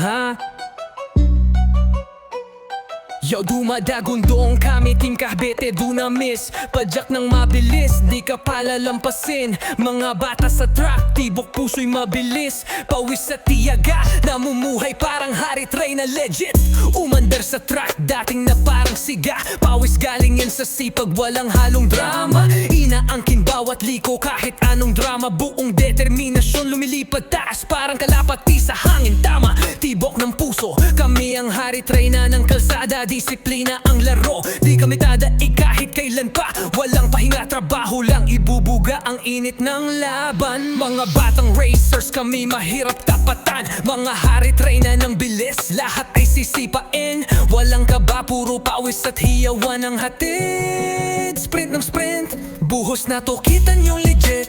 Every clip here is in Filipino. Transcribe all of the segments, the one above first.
ha? Yo, dumadagundong kami, Team Cavite Dunamis. Padyak ng mabilis, di ka palalampasin. Mga bata sa track, tibok puso'y mabilis. Pawis sa tiyaga, namumuhay parang Hari Tray na legit. Umandar sa track, dating na parang siga. Pawis galing yan sa sipag, walang halong drama. Inaangkin bawat liko kahit anong drama. Buong determinasyon lumilipad taas, parang kalapati sa hangin. Tama, tibok ng puso, kami ang Hari Tray na ng kalsada. Disiplina ang laro, di kami dadaig kahit kailan pa. Walang pahinga, trabaho lang, ibubuga ang init ng laban. Mga batang racers kami, mahirap tapatan. Mga Hari Tray na ng bilis, lahat ay sisipain. Walang kaba, puro pawis at hiyawan ang hatid. Sprint ng sprint, buhos na to, kita nyo legit.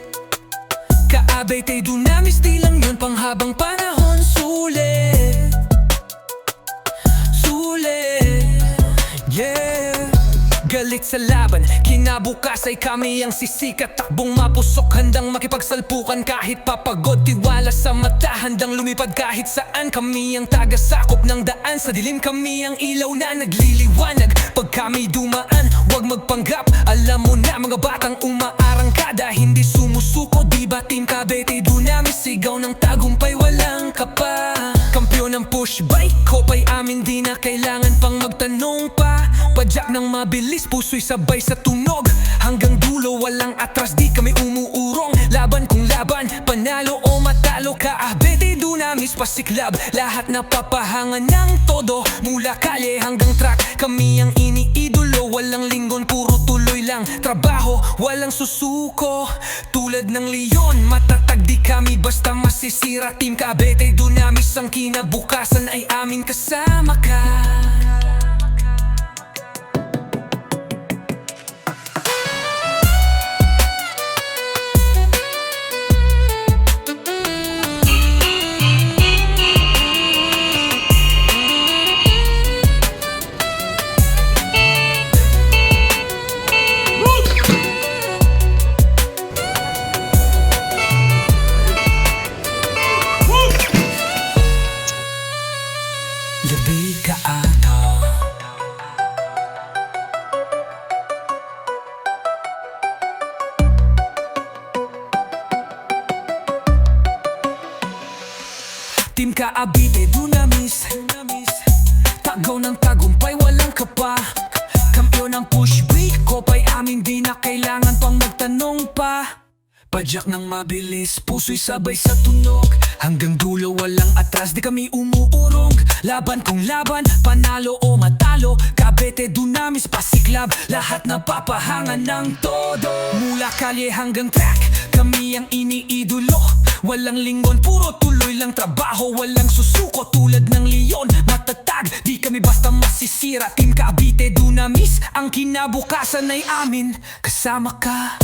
Cavite Dunamis, di lang yun, panghabang panahon. Sulit, yeah. Galit sa laban, kinabukas ay kami ang sisikat. Takbong mapusok, handang makipagsalpukan kahit papagod. Tiwala sa mata, handang lumipad kahit saan. Kami ang tagasakop ng daan, sa dilim kami ang ilaw na nagliliwanag. Pag kami dumaan, huwag magpanggap. Alam mo na mga batang umaarangkada, hindi sumusuko, diba Team Cavite Dunamis? Sigaw ng tagumpay, walang kapa. Kampiyon ng push bike, kopay amin, di na kailangan pang magtanong pa. Padyak ng mabilis, puso'y sabay sa tunog. Hanggang dulo, walang atras, di kami umuurong. Laban kung laban, panalo o matalo. Cavite Dunamis, pasiklab, lahat napapahangan ng todo. Mula kalye hanggang track, kami ang iniidolo. Walang linggon, puro tuloy lang trabaho, walang susuko. Tulad ng leon, matatag, di kami basta masisira. Team Cavite Dunamis, ang kinabukasan ay aming kasama ka. Labi ka ata, Team Cavite Dunamis, tagaw ng tagumpay, walang kapa. Kampiyon ng push break, kopay amin, di na kailangan pang magtanong pa. Padyak ng mabilis, puso'y sabay sa tunog. Hanggang dulo, walang atras, di kami umuurong. Laban kung laban, panalo o matalo. Cavite Dunamis, pasiklab, lahat napapahangan ng todo. Mula kalye hanggang track, kami ang iniidolo. Walang linggon, puro tuloy lang trabaho. Walang susuko, tulad ng leon, matatag, di kami basta masisira. Team Cavite Dunamis, ang kinabukasan ay amin, kasama ka.